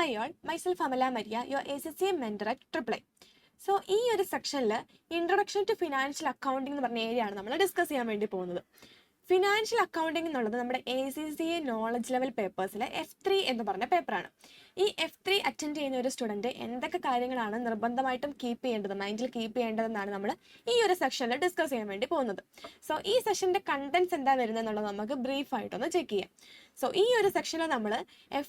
Hi all, myself Amala Maria, your ACCA mentor at AAA. So ഈ ഒരു സെക്ഷനിൽ introduction to financial accounting എന്ന് പറഞ്ഞ ഏരിയ ആണ് നമ്മൾ ഡിസ്കസ് ചെയ്യാൻ വേണ്ടി പോകുന്നത്. ഫിനാൻഷ്യൽ അക്കൗണ്ടിംഗ് എന്നുള്ളത് നമ്മുടെ ACCA നോളജ് ലെവൽ പേപ്പേഴ്സിലെ F3 എന്ന് പറഞ്ഞ പേപ്പറാണ്. ഈ F3 അറ്റൻഡ് ചെയ്യുന്ന ഒരു സ്റ്റുഡൻറ്റ് എന്തൊക്കെ കാര്യങ്ങളാണ് നിർബന്ധമായിട്ടും കീപ്പ് ചെയ്യേണ്ടത്, മൈൻഡിൽ കീപ്പ് ചെയ്യേണ്ടതെന്നാണ് നമ്മൾ ഈ ഒരു സെക്ഷനിൽ ഡിസ്കസ് ചെയ്യാൻ വേണ്ടി പോകുന്നത്. സോ ഈ സെഷൻ്റെ കണ്ടൻസ് എന്താ വരുന്നത് എന്നുള്ളത് നമുക്ക് ബ്രീഫായിട്ടൊന്ന് ചെക്ക് ചെയ്യാം. സോ ഈ ഒരു സെക്ഷനിൽ നമ്മൾ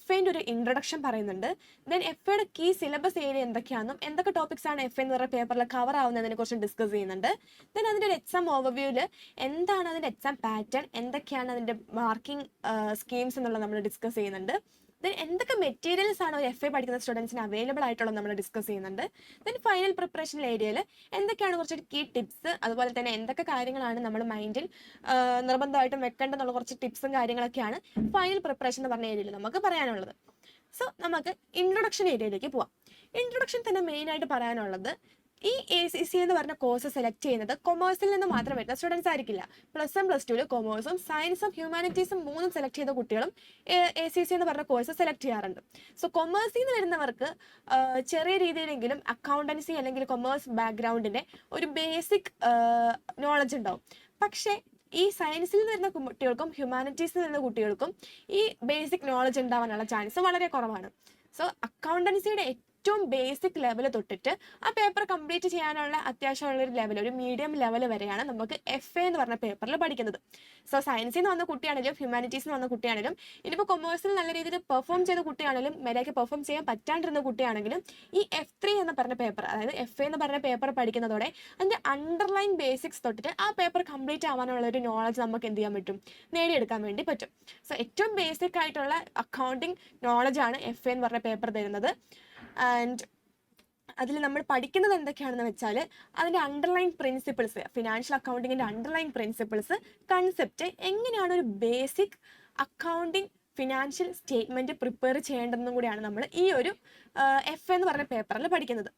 FAൻ്റെ ഒരു ഇൻട്രൊഡക്ഷൻ പറയുന്നുണ്ട്. ദെൻ FAയുടെ കീ സിലബസ് ഏരിയ എന്തൊക്കെയാണെന്നും എന്തൊക്കെ ടോപ്പിക്സ് ആണ് FA എന്ന് പറയുന്ന പേപ്പറിൽ കവർ ആവുന്നതിനെ കുറിച്ച് ഡിസ്കസ് ചെയ്യുന്നുണ്ട്. ദെൻ അതിൻ്റെ ഒരു എക്സാം ഓവർവ്യൂവിൽ എന്താണ് അതിൻ്റെ എക്സാം പാറ്റേൺ, എന്തൊക്കെയാണ് അതിൻ്റെ മാർക്കിംഗ് സ്കീംസ് എന്നുള്ളത് നമ്മൾ ഡിസ്കസ് ചെയ്യുന്നുണ്ട്. ദെൻ എന്തൊക്കെ മെറ്റീരിയൽസ് ആണ് ഒരു FA പഠിക്കുന്ന സ്റ്റുഡൻസിന് അവൈലബിൾ ആയിട്ടുള്ളത് നമ്മൾ ഡിസ്കസ് ചെയ്യുന്നുണ്ട്. ദെൻ ഫൈനൽ പ്രിപ്പറേഷൻ ഏരിയയിൽ എന്തൊക്കെയാണ് കുറച്ച് കീ ടിപ്സ്, അതുപോലെ തന്നെ എന്തൊക്കെ കാര്യങ്ങളാണ് നമ്മൾ മൈൻഡിൽ നിർബന്ധമായിട്ടും വെക്കേണ്ടെന്നുള്ള കുറച്ച് ടിപ്സും കാര്യങ്ങളൊക്കെയാണ് ഫൈനൽ പ്രിപ്പറേഷൻ എന്ന് പറഞ്ഞ ഏരിയയിൽ നമുക്ക് പറയാനുള്ളത്. സോ നമുക്ക് ഇൻട്രൊഡക്ഷൻ ഏരിയയിലേക്ക് പോവാം. ഇൻട്രൊഡക്ഷൻ തന്നെ മെയിനായിട്ട് പറയാനുള്ളത്, ഈ ACCA എന്ന് പറഞ്ഞ കോഴ്സ് സെലക്ട് ചെയ്യുന്നത് കൊമേഴ്സിൽ നിന്ന് മാത്രം വരുന്ന സ്റ്റുഡൻസ് ആയിരിക്കില്ല. പ്ലസ് 1 പ്ലസ് 2 കൊമേഴ്സും സയൻസും ഹ്യൂമാനിറ്റീസും മൂന്നും സെലക്ട് ചെയ്ത കുട്ടികളും ACCA എന്ന് പറഞ്ഞ കോഴ്സ് സെലക്ട് ചെയ്യാറുണ്ട്. സോ കൊമേഴ്സിൽ നിന്ന് വരുന്നവർക്ക് ചെറിയ രീതിയിലെങ്കിലും അക്കൗണ്ടൻസി അല്ലെങ്കിൽ കൊമേഴ്സ് ബാക്ക്ഗ്രൗണ്ടിൻ്റെ ഒരു ബേസിക് നോളജ് ഉണ്ടാവും. പക്ഷേ ഈ സയൻസിൽ നിന്ന് വരുന്ന കുട്ടികൾക്കും ഹ്യൂമാനിറ്റീസിൽ നിന്ന് വരുന്ന കുട്ടികൾക്കും ഈ ബേസിക് നോളജ് ഉണ്ടാവാനുള്ള ചാൻസ് വളരെ കുറവാണ്. സോ അക്കൗണ്ടൻസിയുടെ ഏറ്റവും ബേസിക് ലെവൽ തൊട്ടിട്ട് ആ പേപ്പർ കംപ്ലീറ്റ് ചെയ്യാനുള്ള അത്യാവശ്യമുള്ളൊരു ലെവൽ, ഒരു മീഡിയം ലെവൽ വരെയാണ് നമുക്ക് FA എന്ന് പറഞ്ഞ പേപ്പറിൽ പഠിക്കുന്നത്. സോ സയൻസിൽ നിന്ന് വന്ന കുട്ടിയാണെങ്കിലും ഹ്യൂമാനിറ്റീസിൽ നിന്ന് വന്ന കുട്ടിയാണെങ്കിലും ഇനിയിപ്പോൾ കൊമേഴ്സിൽ നല്ല രീതിയിൽ പെർഫോം ചെയ്ത കുട്ടിയാണെങ്കിലും മര്യാദയ്ക്ക് പെർഫോം ചെയ്യാൻ പറ്റാണ്ടിരുന്ന കുട്ടിയാണെങ്കിലും ഈ F3 എന്ന് പറഞ്ഞ പേപ്പർ, അതായത് FA എന്ന് പറഞ്ഞ പേപ്പർ പഠിക്കുന്നതോടെ അതിൻ്റെ അണ്ടർലൈൻ ബേസിക്സ് തൊട്ടിട്ട് ആ പേപ്പർ കംപ്ലീറ്റ് ആവാനുള്ള ഒരു നോളജ് നമുക്ക് എന്ത് ചെയ്യാൻ പറ്റും, നേടിയെടുക്കാൻ വേണ്ടി പറ്റും. സോ ഏറ്റവും ബേസിക് ആയിട്ടുള്ള അക്കൗണ്ടിങ് നോളജാണ് FA എന്ന് പറഞ്ഞ പേപ്പർ തരുന്നത്. ആൻഡ് അതിൽ നമ്മൾ പഠിക്കുന്നത് എന്തൊക്കെയാണെന്ന് വെച്ചാൽ അതിൻ്റെ അണ്ടർലൈൻ പ്രിൻസിപ്പിൾസ്, ഫിനാൻഷ്യൽ അക്കൗണ്ടിങ്ങിൻ്റെ അണ്ടർലൈൻ പ്രിൻസിപ്പിൾസ്, കൺസെപ്റ്റ്, എങ്ങനെയാണ് ഒരു basic accounting financial statement prepare ചെയ്യേണ്ടതെന്നും കൂടിയാണ് നമ്മൾ ഈ ഒരു FA എന്ന് പറഞ്ഞ പേപ്പറിൽ പഠിക്കുന്നത്.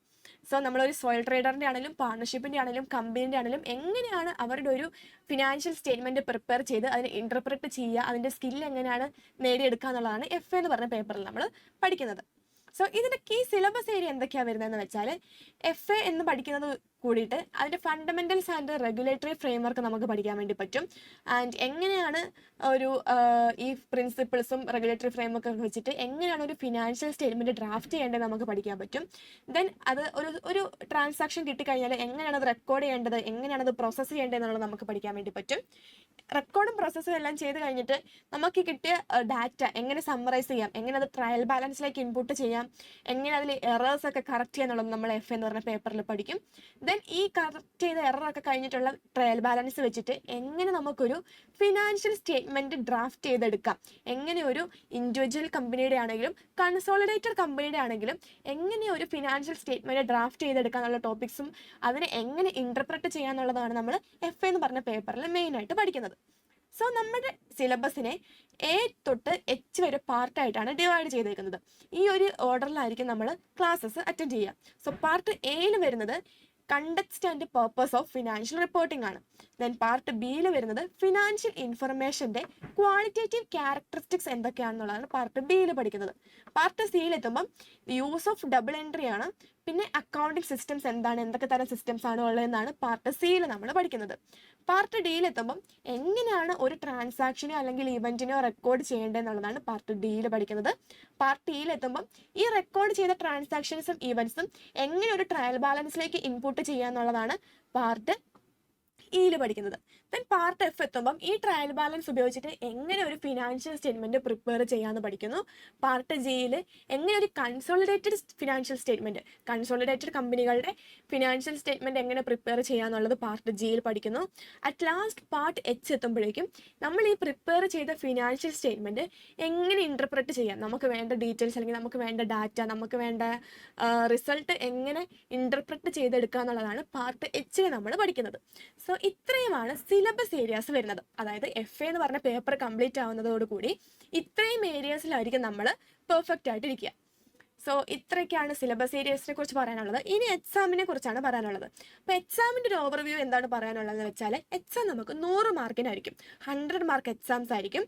സോ നമ്മളൊരു സോയിൽ ട്രേഡറിൻ്റെ ആണെങ്കിലും പാർട്ണർഷിപ്പിൻ്റെ ആണെങ്കിലും കമ്പനീൻ്റെ ആണെങ്കിലും എങ്ങനെയാണ് അവരുടെ ഒരു ഫിനാൻഷ്യൽ സ്റ്റേറ്റ്മെൻറ്റ് പ്രിപ്പയർ ചെയ്ത് അതിനെ ഇൻ്റർപ്രറ്റ് ചെയ്യുക, അതിൻ്റെ സ്കില്ല് എങ്ങനെയാണ് നേടിയെടുക്കുക എന്നുള്ളതാണ് FA എന്ന് പറഞ്ഞ പേപ്പറിൽ നമ്മൾ പഠിക്കുന്നത്. സോ ഇതിൻ്റെ കീ സിലബസ് ഏരിയ എന്തൊക്കെയാണ് വരുന്നതെന്ന് വെച്ചാൽ FA എന്ന് പഠിക്കുന്നത് കൂടിയിട്ട് അതിൻ്റെ ഫണ്ടമെൻ്റൽസ് ആൻഡ് റെഗുലേറ്ററി ഫ്രെയിംവർക്ക് നമുക്ക് പഠിക്കാൻ വേണ്ടി പറ്റും. ആൻഡ് എങ്ങനെയാണ് ഒരു ഈ പ്രിൻസിപ്പിൾസും റെഗുലേറ്ററി ഫ്രെയിംവർക്കൊക്കെ വെച്ചിട്ട് എങ്ങനെയാണ് ഒരു ഫിനാൻഷ്യൽ സ്റ്റേറ്റ്മെൻറ്റ് ഡ്രാഫ്റ്റ് ചെയ്യേണ്ടത് നമുക്ക് പഠിക്കാൻ പറ്റും. ദെൻ അത് ഒരു ട്രാൻസാക്ഷൻ കിട്ടിക്കഴിഞ്ഞാൽ എങ്ങനെയാണ് അത് റെക്കോർഡ് ചെയ്യേണ്ടത്, എങ്ങനെയാണ് അത് പ്രോസസ്സ് ചെയ്യേണ്ടത് എന്നുള്ളത് നമുക്ക് പഠിക്കാൻ വേണ്ടി പറ്റും. റെക്കോർഡും പ്രോസസ്സും എല്ലാം ചെയ്ത് കഴിഞ്ഞിട്ട് നമുക്ക് കിട്ടിയ ഡാറ്റ എങ്ങനെ സമ്മറൈസ് ചെയ്യാം, എങ്ങനെ അത് ട്രയൽ ബാലൻസിലേക്ക് ഇൻപുട്ട് ചെയ്യാം, എങ്ങനെ അതിൽ എറേഴ്സ് ഒക്കെ കറക്റ്റ് ചെയ്യാന്നുള്ളത് നമ്മൾ FA എന്ന് പറഞ്ഞ പേപ്പറിൽ പഠിക്കും. ദെൻ ഈ കറക്റ്റ് ചെയ്ത എററൊക്കെ കഴിഞ്ഞിട്ടുള്ള ട്രയൽ ബാലൻസ് വെച്ചിട്ട് എങ്ങനെ നമുക്കൊരു ഫിനാൻഷ്യൽ സ്റ്റേറ്റ്മെൻറ്റ് ഡ്രാഫ്റ്റ് ചെയ്തെടുക്കാം, എങ്ങനെ ഒരു ഇൻഡിവിജ്വൽ കമ്പനിയുടെ ആണെങ്കിലും കൺസോളിഡേറ്റഡ് കമ്പനിയുടെ ആണെങ്കിലും എങ്ങനെ ഒരു ഫിനാൻഷ്യൽ സ്റ്റേറ്റ്മെൻറ്റ് ഡ്രാഫ്റ്റ് ചെയ്തെടുക്കുക എന്നുള്ള ടോപ്പിക്സും അതിനെ എങ്ങനെ ഇൻ്റർപ്രറ്റ് ചെയ്യാന്നുള്ളതാണ് നമ്മൾ FA എന്ന് പറഞ്ഞ പേപ്പറിൽ മെയിനായിട്ട് പഠിക്കുന്നത്. സോ നമ്മുടെ സിലബസിനെ A തൊട്ട് H വരെ പാർട്ടായിട്ടാണ് ഡിവൈഡ് ചെയ്തേക്കുന്നത്. ഈ ഒരു ഓർഡറിലായിരിക്കും നമ്മൾ ക്ലാസ്സസ് അറ്റൻഡ് ചെയ്യുക. സോ പാർട്ട് Aയിൽ വരുന്നത് context and purpose of financial reporting ആണ്. ദെൻ പാർട്ട് Bയിൽ വരുന്നത് ഫിനാൻഷ്യൽ ഇൻഫർമേഷൻ്റെ ക്വാളിറ്റേറ്റീവ് ക്യാരക്ടറിസ്റ്റിക്സ് എന്തൊക്കെയാണെന്നുള്ളതാണ് പാർട്ട് Bയിൽ പഠിക്കുന്നത്. പാർട്ട് Cയിൽ എത്തുമ്പം യൂസ് ഓഫ് ഡബിൾ എൻട്രി ആണ്. പിന്നെ അക്കൗണ്ടിങ് സിസ്റ്റംസ് എന്താണ്, എന്തൊക്കെ തരം സിസ്റ്റംസ് ആണ് ഉള്ളതെന്നാണ് പാർട്ട് Cയിൽ നമ്മൾ പഠിക്കുന്നത്. പാർട്ട് Dയിൽ എത്തുമ്പം എങ്ങനെയാണ് ഒരു ട്രാൻസാക്ഷനോ അല്ലെങ്കിൽ ഇവൻറ്റിനോ റെക്കോർഡ് ചെയ്യേണ്ടതെന്നുള്ളതാണ് പാർട്ട് Dയിൽ പഠിക്കുന്നത്. പാർട്ട് Eയിൽ എത്തുമ്പം ഈ റെക്കോർഡ് ചെയ്ത ട്രാൻസാക്ഷൻസും ഇവൻറ്റ്സും എങ്ങനെ ഒരു ട്രയൽ ബാലൻസിലേക്ക് ഇൻപുട്ട് ചെയ്യുക എന്നുള്ളതാണ് പാർട്ട് Eയിൽ പഠിക്കുന്നത്. ദെൻ പാർട്ട് F എത്തുമ്പം ഈ ട്രയൽ ബാലൻസ് ഉപയോഗിച്ചിട്ട് എങ്ങനെ ഒരു ഫിനാൻഷ്യൽ സ്റ്റേറ്റ്മെൻറ്റ് പ്രിപ്പയർ ചെയ്യാമെന്ന് പഠിക്കുന്നു. പാർട്ട് Gയിൽ എങ്ങനെ ഒരു കൺസോളിഡേറ്റഡ് ഫിനാൻഷ്യൽ സ്റ്റേറ്റ്മെൻറ്റ്, കൺസോളിഡേറ്റഡ് കമ്പനികളുടെ ഫിനാൻഷ്യൽ സ്റ്റേറ്റ്മെൻറ്റ് എങ്ങനെ പ്രിപ്പയർ ചെയ്യാന്നുള്ളത് പാർട്ട് Gയിൽ പഠിക്കുന്നു. അറ്റ് ലാസ്റ്റ് പാർട്ട് H എത്തുമ്പോഴേക്കും നമ്മൾ ഈ പ്രിപ്പയർ ചെയ്ത ഫിനാൻഷ്യൽ സ്റ്റേറ്റ്മെൻറ്റ് എങ്ങനെ ഇൻ്റർപ്രറ്റ് ചെയ്യാം, നമുക്ക് വേണ്ട ഡീറ്റെയിൽസ് അല്ലെങ്കിൽ നമുക്ക് വേണ്ട ഡാറ്റ, നമുക്ക് വേണ്ട റിസൾട്ട് എങ്ങനെ ഇൻ്റർപ്രറ്റ് ചെയ്തെടുക്കുക എന്നുള്ളതാണ് പാർട്ട് Hൽ നമ്മൾ പഠിക്കുന്നത്. സോ ഇത്രയുമാണ് സിലബസ് ഏരിയാസ് വരുന്നത്. അതായത് FA എന്ന് പറഞ്ഞ പേപ്പർ കംപ്ലീറ്റ് ആവുന്നതോടുകൂടി ഇത്രയും ഏരിയാസിലായിരിക്കും നമ്മൾ പെർഫെക്റ്റ് ആയിട്ടിരിക്കുക. സോ ഇത്രയൊക്കെയാണ് സിലബസ് ഏരിയസിനെ കുറിച്ച് പറയാനുള്ളത്. ഇനി എക്സാമിനെ കുറിച്ചാണ് പറയാനുള്ളത്. അപ്പോൾ എക്സാമിൻ്റെ ഒരു ഓവർവ്യൂ എന്താണ് പറയാനുള്ളതെന്ന് വെച്ചാൽ, എക്സാം നമുക്ക് 100 മാർക്കിനായിരിക്കും. 100 മാർക്ക് എക്സാംസ് ആയിരിക്കും.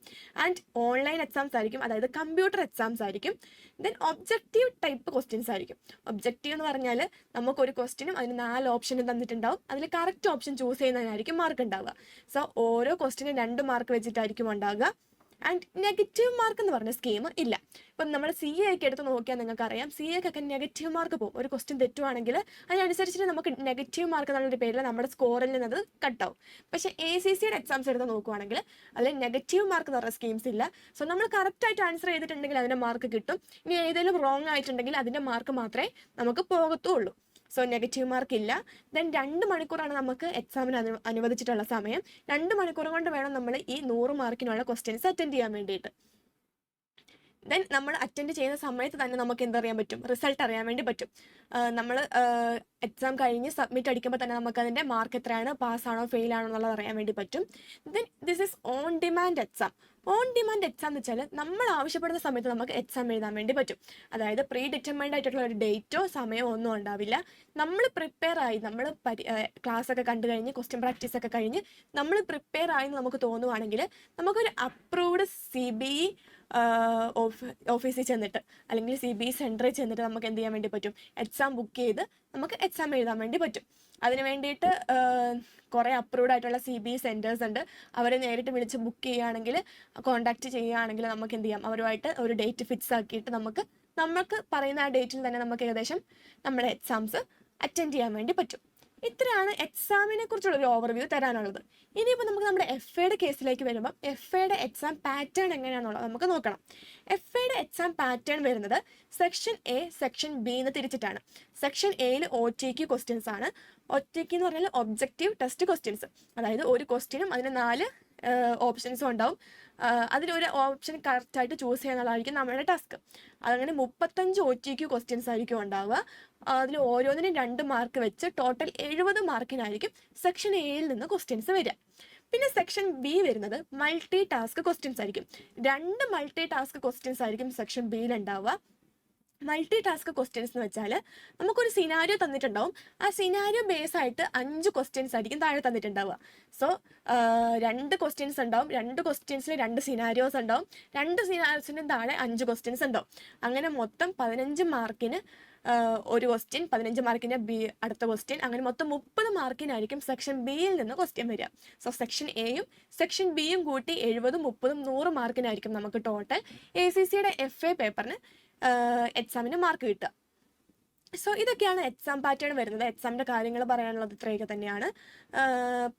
ആൻഡ് ഓൺലൈൻ എക്സാംസ് ആയിരിക്കും, അതായത് കമ്പ്യൂട്ടർ എക്സാംസ് ആയിരിക്കും. ദെൻ ഒബ്ജക്റ്റീവ് ടൈപ്പ് ക്വസ്റ്റ്യൻസ് ആയിരിക്കും. ഒബ്ജക്റ്റീവ് എന്ന് പറഞ്ഞാൽ നമുക്കൊരു ക്വസ്റ്റിനും അതിന് 4 ഓപ്ഷനും തന്നിട്ടുണ്ടാവും. അതിൽ കറക്റ്റ് ഓപ്ഷൻ ചൂസ് ചെയ്യുന്നതിനായിരിക്കും മാർക്ക് ഉണ്ടാവുക. സോ ഓരോ ക്വസ്റ്റിനും 2 മാർക്ക് വെച്ചിട്ടായിരിക്കും ഉണ്ടാവുക. ആൻഡ് നെഗറ്റീവ് മാർക്ക് എന്ന് പറഞ്ഞ സ്കീം ഇല്ല. ഇപ്പം നമ്മൾ സി എ ഒക്കെ എടുത്ത് നോക്കിയാൽ നിങ്ങൾക്കറിയാം, സി എക്കൊക്കെ നെഗറ്റീവ് മാർക്ക് പോകും. ഒരു ക്വസ്റ്റ്യൻ തെറ്റുവാണെങ്കിൽ അതിനനുസരിച്ചിട്ട് നമുക്ക് നെഗറ്റീവ് മാർക്ക് എന്നുള്ളൊരു പേരിൽ നമ്മുടെ സ്കോറിൽ നിന്നത് കട്ടാവും. പക്ഷേ ACCയുടെ എക്സാംസ് എടുത്ത് നോക്കുവാണെങ്കിൽ അതിൽ നെഗറ്റീവ് മാർക്ക് എന്ന് പറഞ്ഞ സ്കീംസ് ഇല്ല. സോ നമ്മൾ കറക്റ്റായിട്ട് ആൻസർ ചെയ്തിട്ടുണ്ടെങ്കിൽ അതിൻ്റെ മാർക്ക് കിട്ടും. ഇനി ഏതെങ്കിലും റോങ് ആയിട്ടുണ്ടെങ്കിൽ അതിൻ്റെ മാർക്ക് മാത്രമേ നമുക്ക് പോകത്തുള്ളൂ. സോ നെഗറ്റീവ് മാർക്ക് ഇല്ല. ദെൻ 2 മണിക്കൂറാണ് നമുക്ക് എക്സാമിന് അനുവദിച്ചിട്ടുള്ള സമയം. 2 മണിക്കൂർ കൊണ്ട് വേണം നമ്മൾ ഈ 100 മാർക്കിനുള്ള ക്വസ്റ്റ്യൻസ് അറ്റൻഡ് ചെയ്യാൻ വേണ്ടിയിട്ട്. ദെൻ നമ്മൾ അറ്റൻഡ് ചെയ്യുന്ന സമയത്ത് തന്നെ നമുക്ക് എന്തറിയാൻ പറ്റും, റിസൾട്ട് അറിയാൻ വേണ്ടി പറ്റും. നമ്മൾ എക്സാം കഴിഞ്ഞ് സബ്മിറ്റ് അടിക്കുമ്പോൾ തന്നെ നമുക്ക് അതിൻ്റെ മാർക്ക് എത്രയാണ്, പാസ്സാണോ ഫെയിൽ ആണോ എന്നുള്ളത് അറിയാൻ വേണ്ടി പറ്റും. Then this is on demand exam. On demand exam എന്ന് വെച്ചാൽ നമ്മൾ ആവശ്യപ്പെടുന്ന സമയത്ത് നമുക്ക് എക്സാം എഴുതാൻ വേണ്ടി പറ്റും. അതായത് പ്രീ ഡിറ്റർമൈൻഡ് ആയിട്ടുള്ള ഒരു ഡേറ്റോ സമയമോ ഒന്നും ഉണ്ടാവില്ല. നമ്മൾ പ്രിപ്പയർ ആയി, നമ്മൾ ക്ലാസ് ഒക്കെ കണ്ടു കഴിഞ്ഞ് ക്വസ്റ്റ്യൻ പ്രാക്ടീസ് ഒക്കെ കഴിഞ്ഞ് നമ്മൾ പ്രിപ്പയർ ആയി എന്ന് നമുക്ക് തോന്നുവാണെങ്കിൽ നമുക്കൊരു അപ്രൂവ്ഡ് CBE ഓഫീസിൽ ചെന്നിട്ട് അല്ലെങ്കിൽ CBE സെൻറ്ററിൽ ചെന്നിട്ട് നമുക്ക് എന്ത് ചെയ്യാൻ വേണ്ടി പറ്റും, എക്സാം ബുക്ക് ചെയ്ത് നമുക്ക് എക്സാം എഴുതാൻ വേണ്ടി പറ്റും. അതിന് വേണ്ടിയിട്ട് കുറേ അപ്രൂവ്ഡ് ആയിട്ടുള്ള CBE സെൻറ്റേഴ്സ് ഉണ്ട്. അവരെ നേരിട്ട് വിളിച്ച് ബുക്ക് ചെയ്യുകയാണെങ്കിൽ, കോൺടാക്റ്റ് ചെയ്യുകയാണെങ്കിൽ നമുക്ക് എന്ത് ചെയ്യാം, അവരുമായിട്ട് ഒരു ഡേറ്റ് ഫിക്സ് ആക്കിയിട്ട് നമുക്ക് പറയുന്ന ആ ഡേറ്റിൽ തന്നെ നമുക്ക് ഏകദേശം നമ്മുടെ എക്സാംസ് അറ്റൻഡ് ചെയ്യാൻ വേണ്ടി പറ്റും. ഇത്രയാണ് എക്സാമിനെ കുറിച്ചുള്ള ഒരു ഓവർവ്യൂ തരാനുള്ളത്. ഇനിയിപ്പോൾ നമുക്ക് നമ്മുടെ FAയുടെ കേസിലേക്ക് വരുമ്പോൾ FAയുടെ എക്സാം പാറ്റേൺ എങ്ങനെയാണെന്നുള്ളത് നമുക്ക് നോക്കണം. FAയുടെ എക്സാം പാറ്റേൺ വരുന്നത് സെക്ഷൻ A, സെക്ഷൻ B എന്ന് തിരിച്ചിട്ടാണ്. സെക്ഷൻ Aയിൽ OTQ ക്വസ്റ്റ്യൻസ് ആണ്. OTQ എന്ന് പറഞ്ഞാൽ ഒബ്ജക്റ്റീവ് ടെസ്റ്റ് ക്വസ്റ്റ്യൻസ്. അതായത് ഒരു ക്വസ്റ്റ്യനും അതിന് 4 ഓപ്ഷൻസും ഉണ്ടാവും. അതിലൊരു ഓപ്ഷൻ കറക്റ്റായിട്ട് ചൂസ് ചെയ്യാനുള്ളതായിരിക്കും നമ്മുടെ ടാസ്ക്. അതങ്ങനെ 35 OTQ ക്വസ്റ്റ്യൻസ് ആയിരിക്കും ഉണ്ടാവുക. അതിൽ ഓരോന്നിനും 2 മാർക്ക് വെച്ച് ടോട്ടൽ 70 മാർക്കിനായിരിക്കും സെക്ഷൻ Aയിൽ നിന്ന് ക്വസ്റ്റ്യൻസ് വരിക. പിന്നെ സെക്ഷൻ B വരുന്നത് മൾട്ടി ടാസ്ക് ക്വസ്റ്റ്യൻസ് ആയിരിക്കും. 2 മൾട്ടി ടാസ്ക് ക്വസ്റ്റ്യൻസ് ആയിരിക്കും സെക്ഷൻ Bയിൽ ഉണ്ടാവുക. മൾട്ടി ടാസ്ക് ക്വസ്റ്റ്യൻസ് എന്ന് വെച്ചാൽ നമുക്കൊരു സിനാരിയോ തന്നിട്ടുണ്ടാവും. ആ സിനാരിയോ ബേസ് ആയിട്ട് 5 ക്വസ്റ്റ്യൻസ് ആയിരിക്കും താഴെ തന്നിട്ടുണ്ടാവുക. സോ 2 ക്വസ്റ്റ്യൻസ് ഉണ്ടാവും. 2 ക്വസ്റ്റ്യൻസിൽ 2 സിനാരിയോസ് ഉണ്ടാവും. 2 സിനാരിയോസിനും താഴെ 5 ക്വസ്റ്റ്യൻസ് ഉണ്ടാവും. അങ്ങനെ മൊത്തം 15 മാർക്കിന് ഒരു ക്വസ്റ്റ്യൻ, 15 മാർക്കിൻ്റെ അടുത്ത ക്വസ്റ്റ്യൻ, അങ്ങനെ മൊത്തം 30 മാർക്കിനായിരിക്കും സെക്ഷൻ Bയിൽ നിന്ന് ക്വസ്റ്റ്യൻ വരിക. സോ സെക്ഷൻ Aയും സെക്ഷൻ Bയും കൂട്ടി 70, 30, 100 മാർക്കിനായിരിക്കും നമുക്ക് ടോട്ടൽ ACCയുടെ FA പേപ്പറിന് എക്സാമിന് മാർക്ക് കിട്ടുക. സോ ഇതൊക്കെയാണ് എക്സാം പാറ്റേൺ വരുന്നത്. എക്സാമിൻ്റെ കാര്യങ്ങൾ പറയാനുള്ളത് ഇത്രയൊക്കെ തന്നെയാണ്.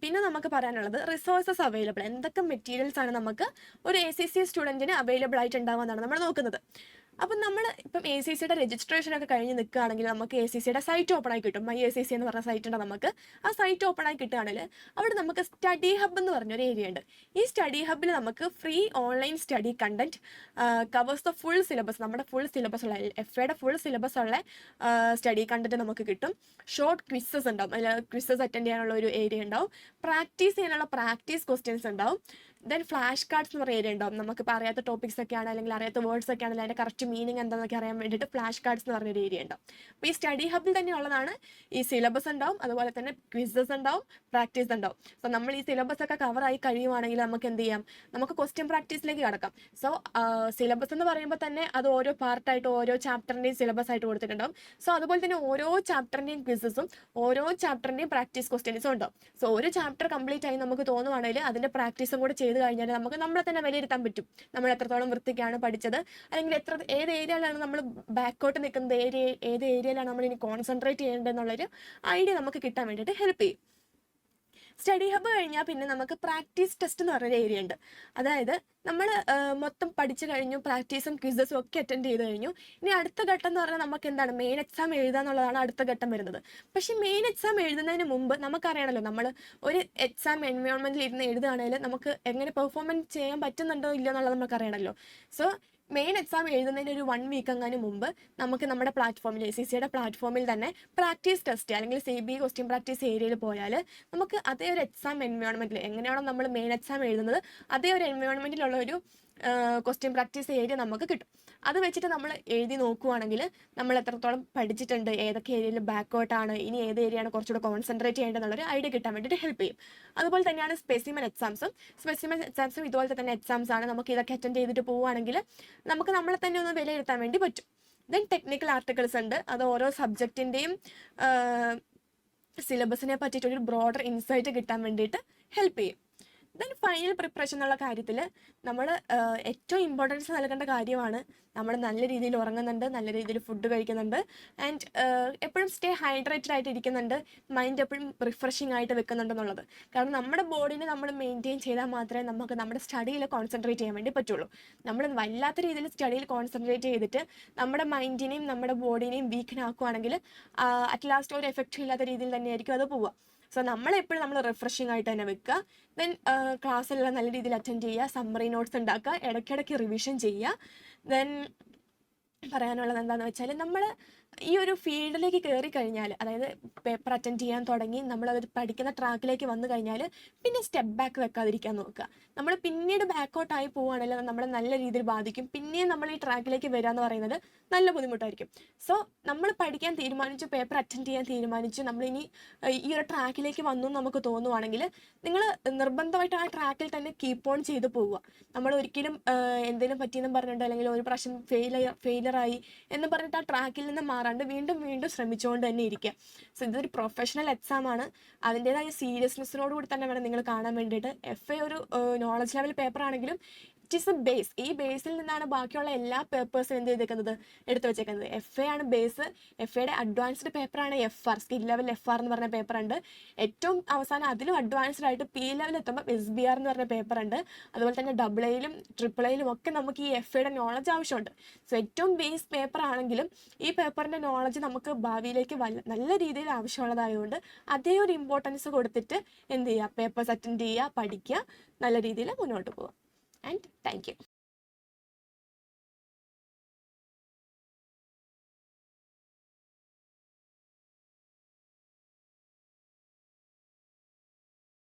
പിന്നെ നമുക്ക് പറയാനുള്ളത് റിസോഴ്സസ് അവൈലബിൾ, എന്തൊക്കെ മെറ്റീരിയൽസ് ആണ് നമുക്ക് ഒരു ACC സ്റ്റുഡൻറ്റിന് അവൈലബിൾ ആയിട്ടുണ്ടാവുമെന്നാണ് നമ്മൾ നോക്കുന്നത്. അപ്പം നമ്മൾ ഇപ്പം ACCയുടെ രജിസ്ട്രേഷനൊക്കെ കഴിഞ്ഞ് നിൽക്കുകയാണെങ്കിൽ നമുക്ക് ACCയുടെ സൈറ്റ് ഓപ്പൺ ആയി കിട്ടും. MyACC എന്ന് പറഞ്ഞ സൈറ്റ് ഉണ്ട് നമുക്ക്. ആ സൈറ്റ് ഓപ്പൺ ആയി കിട്ടുകയാണെങ്കിൽ അവിടെ നമുക്ക് സ്റ്റഡി ഹബ് എന്ന് പറഞ്ഞൊരു ഏരിയ ഉണ്ട്. ഈ സ്റ്റഡി ഹബിൽ നമുക്ക് free online study content covers the full syllabus, നമ്മുടെ ഫുൾ സിലബസ് ഉള്ള FAയുടെ ഫുൾ സിലബസ് ഉള്ള സ്റ്റഡി കണ്ടന്റ് നമുക്ക് കിട്ടും. ഷോർട്ട് ക്വിസസ് ഉണ്ടാവും, അതിൽ ക്വിസസ് അറ്റൻഡ് ചെയ്യാനുള്ള ഒരു ഏരിയ ഉണ്ടാവും. പ്രാക്ടീസ് ചെയ്യാനുള്ള പ്രാക്ടീസ് ക്വസ്റ്റ്യൻസ് ഉണ്ടാവും. ദെൻ ഫ്ലാഷ് കാർഡ്സ് എന്ന് പറയുന്ന ഏരിയ ഉണ്ടാവും. നമുക്കിപ്പോൾ അറിയാത്ത ടോപ്പിക്സ് ഒക്കെയാണ് അല്ലെങ്കിൽ അറിയാത്ത വേർഡ്സ് ഒക്കെ ആണെങ്കിൽ അതിൻ്റെ കറക്റ്റ് മീനിങ് എന്താണെന്നൊക്കെ അറിയാൻ വേണ്ടിയിട്ട് ഫ്ലാഷ് കാർഡ്സ് എന്ന് പറഞ്ഞൊരു ഏരിയ ഉണ്ടാവും. അപ്പോൾ ഈ സ്റ്റഡി ഹബിൽ തന്നെയുള്ളതാണ്. ഈ സിലബസ് ഉണ്ടാവും, അതുപോലെ തന്നെ ക്വിസസ് ഉണ്ടാവും, പ്രാക്ടീസ് ഉണ്ടാവും. സോ നമ്മൾ ഈ സിലബസ് ഒക്കെ കവറായി കഴിയുവാണെങ്കിൽ നമുക്ക് എന്ത് ചെയ്യാം, നമുക്ക് ക്വസ്റ്റ്യൻ പ്രാക്ടീസിലേക്ക് കടക്കാം. സോ സിലബസ് എന്ന് പറയുമ്പോൾ തന്നെ അത് ഓരോ പാർട്ടായിട്ട് ഓരോ ചാപ്റ്ററിൻ്റെയും സിലബസ് ആയിട്ട് കൊടുത്തിട്ടുണ്ടാവും. സോ അതുപോലെ തന്നെ ഓരോ ചാപ്റ്ററിൻ്റെയും ക്വിസസും ഓരോ ചാപ്റ്ററിൻ്റെയും പ്രാക്ടീസ് ക്വസ്റ്റ്യൻസും ഉണ്ടാവും. സോ ഒരു ചാപ്റ്റർ കംപ്ലീറ്റ് ആയി നമുക്ക് തോന്നുവാണെങ്കിൽ അതിൻ്റെ പ്രാക്ടീസും കൂടെ ചെയ്ത് കഴിഞ്ഞാൽ നമുക്ക് നമ്മളെ തന്നെ വിലയിരുത്താൻ പറ്റും. നമ്മൾ എത്രത്തോളം വൃത്തിക്കാണ് പഠിച്ചത്, അല്ലെങ്കിൽ ഏത് ഏരിയയിലാണ് നമ്മൾ ബാക്കോട്ട് നിൽക്കുന്നത്, ഏത് ഏരിയയിലാണ് നമ്മൾ ഇനി കോൺസെൻട്രേറ്റ് ചെയ്യേണ്ടതെന്നുള്ളൊരു ഐഡിയ നമുക്ക് കിട്ടാൻ വേണ്ടിയിട്ട് ഹെൽപ്പ് ചെയ്യും. സ്റ്റഡി ഹബ് കഴിഞ്ഞാൽ പിന്നെ നമുക്ക് പ്രാക്ടീസ് ടെസ്റ്റ് എന്ന് പറഞ്ഞൊരു ഏരിയ ഉണ്ട്. അതായത് നമ്മൾ മൊത്തം പഠിച്ചു കഴിഞ്ഞു, പ്രാക്ടീസും ക്വിസസും ഒക്കെ അറ്റൻഡ് ചെയ്ത് കഴിഞ്ഞു. ഇനി അടുത്ത ഘട്ടം എന്ന് പറഞ്ഞാൽ നമുക്ക് എന്താണ്, മെയിൻ എക്സാം എഴുതുക എന്നുള്ളതാണ് അടുത്ത ഘട്ടം വരുന്നത്. പക്ഷേ മെയിൻ എക്സാം എഴുതുന്നതിന് മുമ്പ് നമുക്കറിയണമല്ലോ, നമ്മൾ ഒരു എക്സാം എൻവയോൺമെൻറ്റിൽ ഇരുന്ന് എഴുതുകയാണെങ്കിൽ നമുക്ക് എങ്ങനെ പെർഫോമൻസ് ചെയ്യാൻ പറ്റുന്നുണ്ടോ ഇല്ലയോ എന്നുള്ളത് നമുക്കറിയണമല്ലോ. സോ മെയിൻ എക്സാം എഴുതുന്നതിന് ഒരു 1 വീക്ക് എങ്ങാനും മുമ്പ് നമുക്ക് നമ്മുടെ പ്ലാറ്റ്ഫോമിൽ ACCയുടെ പ്ലാറ്റ്ഫോമിൽ തന്നെ പ്രാക്ടീസ് ടെസ്റ്റ് അല്ലെങ്കിൽ CBE ക്വസ്റ്റ്യൻ പ്രാക്ടീസ് ഏരിയയിൽ പോയാൽ നമുക്ക് അതേ ഒരു എക്സാം എൻവയോൺമെൻറ്റിൽ എങ്ങനെയാണോ നമ്മൾ മെയിൻ എക്സാം എഴുതുന്നത് അതേ ഒരു എൻവയോൺമെൻറ്റിലുള്ള ഒരു ക്വസ്റ്റ്യൻ പ്രാക്ടീസ് ഏരിയ നമുക്ക് കിട്ടും. അത് വെച്ചിട്ട് നമ്മൾ എഴുതി നോക്കുവാണെങ്കിൽ നമ്മൾ എത്രത്തോളം പഠിച്ചിട്ടുണ്ട്, ഏതൊക്കെ ഏരിയയിൽ ബാക്കോട്ടാണ്, ഇനി ഏത് ഏരിയയാണ് കുറച്ചുകൂടെ കോൺസെൻട്രേറ്റ് ചെയ്യേണ്ടതെന്നുള്ളൊരു ഐഡിയ കിട്ടാൻ വേണ്ടിയിട്ട് ഹെൽപ്പ് ചെയ്യും. അതുപോലെ തന്നെയാണ് സ്പെസിമെൻ എക്സാംസും ഇതുപോലത്തെ തന്നെ എക്സാംസ് ആണ്. നമുക്ക് ഇതൊക്കെ അറ്റൻഡ് ചെയ്തിട്ട് പോവുകയാണെങ്കിൽ നമുക്ക് നമ്മളെ തന്നെ ഒന്ന് വിലയിരുത്താൻ വേണ്ടി പറ്റും. ദെൻ ടെക്നിക്കൽ ആർട്ടിക്കിൾസ് ഉണ്ട്. അത് ഓരോ സബ്ജക്റ്റിൻ്റെയും സിലബസിനെ പറ്റിയിട്ടൊരു ബ്രോഡർ ഇൻസൈറ്റ് കിട്ടാൻ വേണ്ടിയിട്ട് ഹെൽപ്പ് ചെയ്യും. ദെൻ ഫൈനൽ പ്രിപ്പറേഷൻ എന്നുള്ള കാര്യത്തിൽ നമ്മൾ ഏറ്റവും ഇമ്പോർട്ടൻസ് നൽകേണ്ട കാര്യമാണ് നമ്മൾ നല്ല രീതിയിൽ ഉറങ്ങുന്നുണ്ട്, നല്ല രീതിയിൽ ഫുഡ് കഴിക്കുന്നുണ്ട്, ആൻഡ് എപ്പോഴും സ്റ്റേ ഹൈഡ്രേറ്റഡ് ആയിട്ട് ഇരിക്കുന്നുണ്ട്, മൈൻഡ് എപ്പോഴും റിഫ്രഷിംഗ് ആയിട്ട് വെക്കുന്നുണ്ടെന്നുള്ളത്. കാരണം നമ്മുടെ ബോഡിനെ നമ്മൾ മെയിൻറ്റെയിൻ ചെയ്താൽ മാത്രമേ നമുക്ക് നമ്മുടെ സ്റ്റഡിയിൽ കോൺസെൻട്രേറ്റ് ചെയ്യാൻ വേണ്ടി പറ്റുള്ളൂ. നമ്മൾ വല്ലാത്ത രീതിയിൽ സ്റ്റഡിയിൽ കോൺസെൻട്രേറ്റ് ചെയ്തിട്ട് നമ്മുടെ മൈൻഡിനെയും നമ്മുടെ ബോഡിനെയും വീക്കനാക്കുകയാണെങ്കിൽ അറ്റ് ലാസ്റ്റ് ഒരു എഫക്റ്റും ഇല്ലാത്ത രീതിയിൽ തന്നെയായിരിക്കും അത് പോവുക. സോ നമ്മളെപ്പോഴും നമ്മൾ റിഫ്രഷിംഗ് ആയിട്ട് തന്നെ വെക്കുക. ദെൻ ക്ലാസ്സെല്ലാം നല്ല രീതിയിൽ അറ്റൻഡ് ചെയ്യുക, സമ്മറി നോട്ട്സ് ഉണ്ടാക്കുക, ഇടയ്ക്കിടയ്ക്ക് റിവിഷൻ ചെയ്യുക. ദെൻ പറയാനുള്ളത് എന്താണെന്ന് വെച്ചാൽ നമ്മൾ ഈ ഒരു ഫീൽഡിലേക്ക് കയറി കഴിഞ്ഞാൽ, അതായത് പേപ്പർ അറ്റൻഡ് ചെയ്യാൻ തുടങ്ങി നമ്മളത് പഠിക്കുന്ന ട്രാക്കിലേക്ക് വന്നു കഴിഞ്ഞാൽ പിന്നെ സ്റ്റെപ്പ് ബാക്ക് വെക്കാതിരിക്കാൻ നോക്കുക. നമ്മൾ പിന്നീട് ബാക്കൗട്ടായി പോവുകയാണെങ്കിൽ നമ്മളെ നല്ല രീതിയിൽ ബാധിക്കും. പിന്നെയും നമ്മൾ ഈ ട്രാക്കിലേക്ക് വരിക എന്ന് പറയുന്നത് നല്ല ബുദ്ധിമുട്ടായിരിക്കും. സോ നമ്മൾ പഠിക്കാൻ തീരുമാനിച്ചു, പേപ്പർ അറ്റൻഡ് ചെയ്യാൻ തീരുമാനിച്ചു, നമ്മളിനി ഈ ഒരു ട്രാക്കിലേക്ക് വന്നു നമുക്ക് തോന്നുവാണെങ്കിൽ നിങ്ങൾ നിർബന്ധമായിട്ട് ആ ട്രാക്കിൽ തന്നെ കീപ്പ് ഓൺ ചെയ്ത് പോവുക. നമ്മൾ ഒരിക്കലും എന്തെങ്കിലും പറ്റിയെന്നും പറഞ്ഞിട്ട് അല്ലെങ്കിൽ ഒരു പ്രാവശ്യം ഫെയിലറായി എന്ന് പറഞ്ഞിട്ട് ആ ട്രാക്കിൽ നിന്ന് മാറാണ്ട് വീണ്ടും ശ്രമിച്ചുകൊണ്ട് തന്നെ ഇരിക്കുക. സോ ഇതൊരു പ്രൊഫഷണൽ എക്സാം ആണ്. അതിൻ്റെതായ സീരിയസ്നെസ്സിനോടുകൂടി തന്നെ വേണം നിങ്ങൾ കാണാൻ വേണ്ടിയിട്ട്. FA ഒരു നോളജ് ലെവൽ പേപ്പർ ആണെങ്കിലും ഇറ്റ് ഈസ് എ ബേസ്. ഈ ബേസിൽ നിന്നാണ് ബാക്കിയുള്ള എല്ലാ പേപ്പേഴ്സും എന്ത് ചെയ്തേക്കുന്നത്, എടുത്തു വെച്ചേക്കുന്നത്. FA ആണ് ബേസ്. FAയുടെ അഡ്വാൻസ്ഡ് പേപ്പറാണ് FR, സ്കിൽ ലെവൽ FR എന്ന് പറഞ്ഞ പേപ്പർ ഉണ്ട്. ഏറ്റവും അവസാനം അതിലും അഡ്വാൻസ്ഡ് ആയിട്ട് P ലെവൽ എത്തുമ്പോൾ SBR എന്ന് പറഞ്ഞ പേപ്പർ ഉണ്ട്. അതുപോലെ തന്നെ AA-യിലും AAA-യിലും ഒക്കെ നമുക്ക് ഈ FAയുടെ നോളജ് ആവശ്യമുണ്ട്. സോ ഏറ്റവും ബേസ് പേപ്പർ ആണെങ്കിലും ഈ പേപ്പറിൻ്റെ നോളജ് നമുക്ക് ഭാവിയിലേക്ക് നല്ല രീതിയിൽ ആവശ്യമുള്ളതായതുകൊണ്ട് അതേ ഒരു ഇമ്പോർട്ടൻസ് കൊടുത്തിട്ട് എന്ത് ചെയ്യുക, പേപ്പേഴ്സ് അറ്റൻഡ് ചെയ്യുക, പഠിക്കുക, നല്ല രീതിയിൽ മുന്നോട്ട് പോവുക. And thank you.